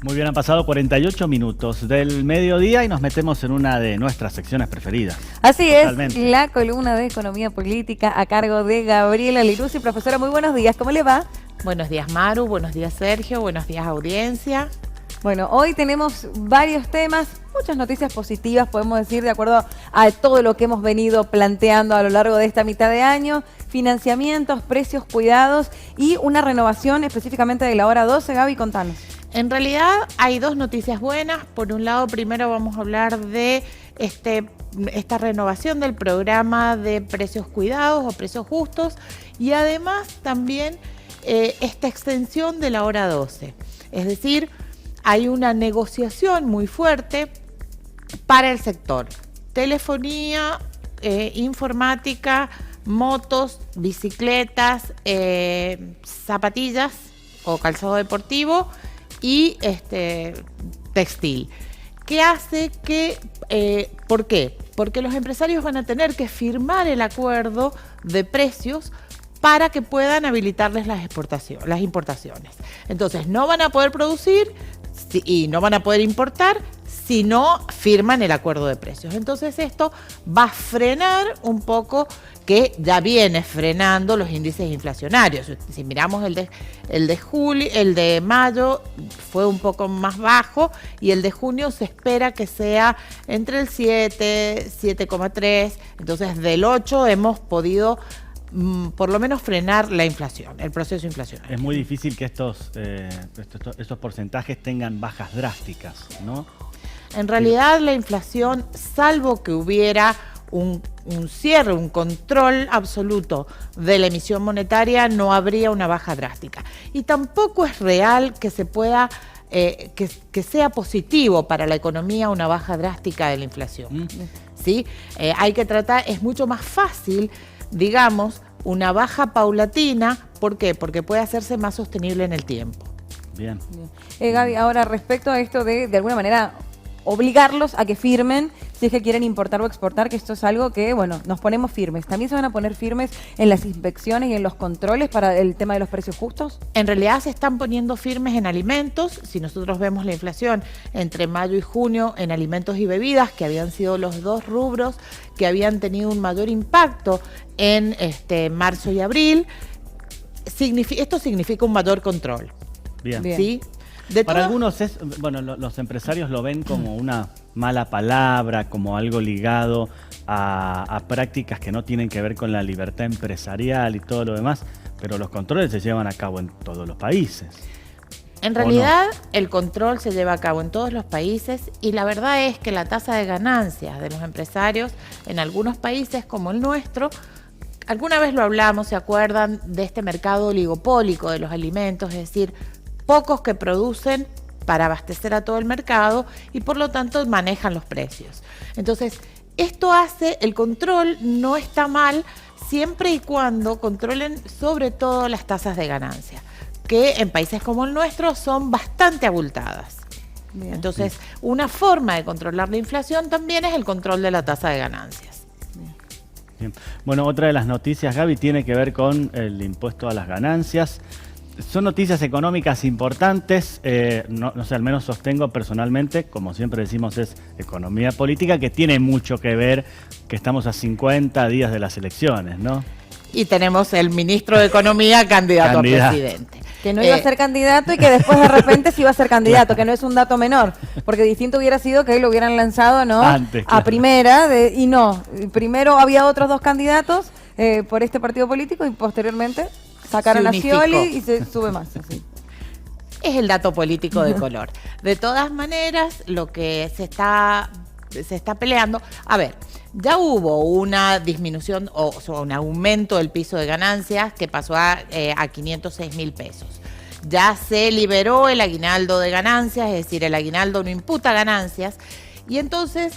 Muy bien, han pasado 48 minutos del mediodía y nos metemos en una de nuestras secciones preferidas. Así Totalmente. es, la columna de Economía Política a cargo de Gabriela Liruzzi. Profesora, muy buenos días, ¿cómo le va? Buenos días, Maru, buenos días, Sergio, buenos días, audiencia. Bueno, hoy tenemos varios temas, muchas noticias positivas, podemos decir, de acuerdo a todo lo que hemos venido planteando a lo largo de esta mitad de año. Financiamientos, precios cuidados y una renovación específicamente de la hora 12. Gaby, contanos. En realidad hay dos noticias buenas. Por un lado, primero vamos a hablar de esta renovación del programa de precios cuidados o precios justos y además también esta extensión de la hora 12. Es decir, hay una negociación muy fuerte para el sector. Telefonía, informática, motos, bicicletas, zapatillas o calzado deportivo y textil. ¿Qué hace que, por qué? Porque los empresarios van a tener que firmar el acuerdo de precios para que puedan habilitarles las importaciones. Entonces, no van a poder producir y no van a poder importar si no firman el acuerdo de precios. Entonces, esto va a frenar un poco, que ya viene frenando los índices inflacionarios. Si miramos el de mayo fue un poco más bajo y el de junio se espera que sea entre el 7, 7,3. Entonces, del 8 hemos podido por lo menos frenar la inflación, el proceso inflacionario. Es muy difícil que estos porcentajes tengan bajas drásticas, ¿no? En realidad la inflación, salvo que hubiera un cierre, un control absoluto de la emisión monetaria, no habría una baja drástica. Y tampoco es real que se pueda, que sea positivo para la economía una baja drástica de la inflación. ¿Sí? Hay que tratar, es mucho más fácil, digamos, una baja paulatina. ¿Por qué? Porque puede hacerse más sostenible en el tiempo. Bien. Gaby, ahora respecto a esto de alguna manera obligarlos a que firmen si es que quieren importar o exportar, que esto es algo que, bueno, nos ponemos firmes. ¿También se van a poner firmes en las inspecciones y en los controles para el tema de los precios justos? En realidad se están poniendo firmes en alimentos. Si nosotros vemos la inflación entre mayo y junio en alimentos y bebidas, que habían sido los dos rubros que habían tenido un mayor impacto en marzo y abril, esto significa un mayor control. Bien. ¿Sí? Para algunos los empresarios lo ven como una mala palabra, como algo ligado a prácticas que no tienen que ver con la libertad empresarial y todo lo demás, pero los controles se llevan a cabo en todos los países. En realidad, el control se lleva a cabo en todos los países y la verdad es que la tasa de ganancias de los empresarios en algunos países como el nuestro, alguna vez lo hablamos, ¿se acuerdan de este mercado oligopólico de los alimentos? Es decir, pocos que producen para abastecer a todo el mercado y por lo tanto manejan los precios. Entonces, esto hace, el control no está mal siempre y cuando controlen sobre todo las tasas de ganancia, que en países como el nuestro son bastante abultadas. Bien. Entonces, una forma de controlar la inflación también es el control de la tasa de ganancias. Bien. Bueno, otra de las noticias, Gaby, tiene que ver con el impuesto a las ganancias. Son noticias económicas importantes, no sé, al menos sostengo personalmente, como siempre decimos, es economía política, que tiene mucho que ver, que estamos a 50 días de las elecciones, ¿no? Y tenemos el ministro de Economía candidato a presidente. Que no iba a ser candidato y que después de repente sí iba a ser candidato, que no es un dato menor, porque distinto hubiera sido que lo hubieran lanzado, ¿no? Antes, claro. A primera, y no, primero había otros dos candidatos por este partido político y posteriormente sacaron a Scioli y se sube más. Así. Es el dato político de color. De todas maneras, lo que se está peleando, a ver, ya hubo una disminución o un aumento del piso de ganancias que pasó a 506.000 pesos. Ya se liberó el aguinaldo de ganancias, es decir, el aguinaldo no imputa ganancias y entonces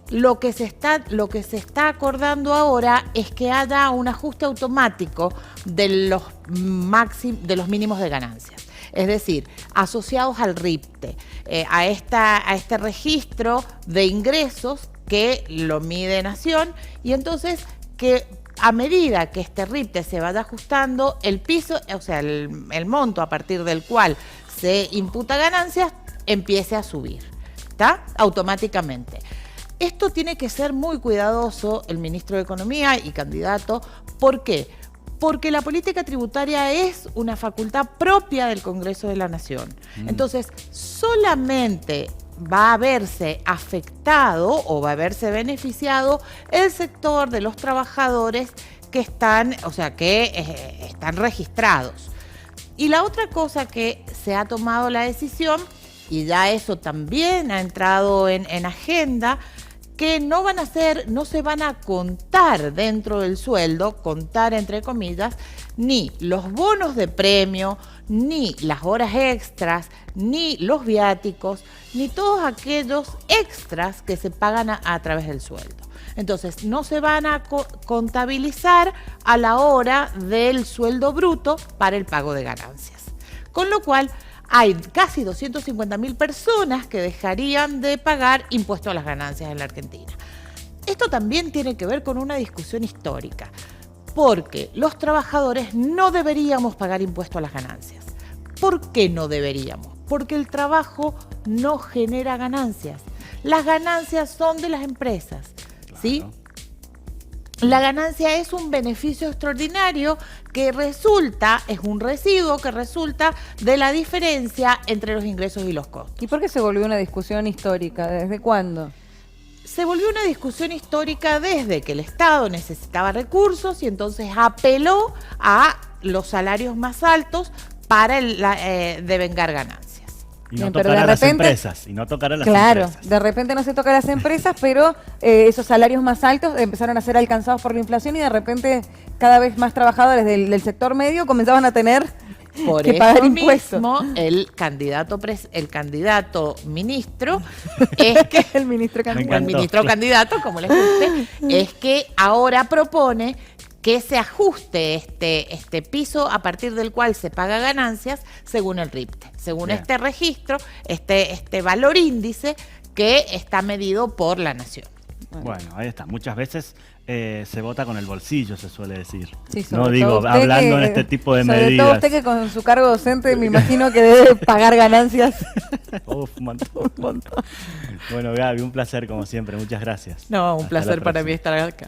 lo que se está acordando ahora es que haya un ajuste automático de los mínimos de ganancias. Es decir, asociados al RIPTE, a este registro de ingresos que lo mide Nación, y entonces que a medida que este RIPTE se vaya ajustando, el piso, o sea, el monto a partir del cual se imputa ganancias, empiece a subir, ¿está? Automáticamente. Esto tiene que ser muy cuidadoso el ministro de Economía y candidato. ¿Por qué? Porque la política tributaria es una facultad propia del Congreso de la Nación. Entonces, solamente va a verse afectado o va a verse beneficiado el sector de los trabajadores que están, o sea, que están registrados. Y la otra cosa que se ha tomado la decisión, y ya eso también ha entrado en agenda, que no se van a contar dentro del sueldo, contar entre comillas, ni los bonos de premio, ni las horas extras, ni los viáticos, ni todos aquellos extras que se pagan a través del sueldo. Entonces, no se van a contabilizar a la hora del sueldo bruto para el pago de ganancias. Con lo cual, hay casi 250.000 personas que dejarían de pagar impuesto a las ganancias en la Argentina. Esto también tiene que ver con una discusión histórica, porque los trabajadores no deberíamos pagar impuesto a las ganancias. ¿Por qué no deberíamos? Porque el trabajo no genera ganancias. Las ganancias son de las empresas, ¿sí? Claro. La ganancia es un beneficio extraordinario que resulta, es un residuo que resulta de la diferencia entre los ingresos y los costos. ¿Y por qué se volvió una discusión histórica? ¿Desde cuándo? Se volvió una discusión histórica desde que el Estado necesitaba recursos y entonces apeló a los salarios más altos para devengar ganancias. Y no Bien, pero tocar de a las repente- empresas. Y no tocar a las Claro, empresas. de repente no se toca a las empresas, pero esos salarios más altos empezaron a ser alcanzados por la inflación y de repente cada vez más trabajadores del sector medio comenzaban a tener Por que eso pagar impuestos. mismo, el candidato ministro es que El ministro Me o el encantó. ministro candidato, como les guste, es que ahora propone que se ajuste este piso a partir del cual se paga ganancias según el RIPTE, según Bien. este registro, este valor índice que está medido por la Nación. Bueno, ahí está. Muchas veces se vota con el bolsillo, se suele decir. Sí, sobre No digo, todo usted hablando en que- este tipo de sobre medidas. todo usted que con su cargo docente me imagino que debe pagar ganancias. Uf, un montón. Bueno, Gaby, un placer como siempre. Muchas gracias. No, un Hasta la placer para próxima. mí estar acá.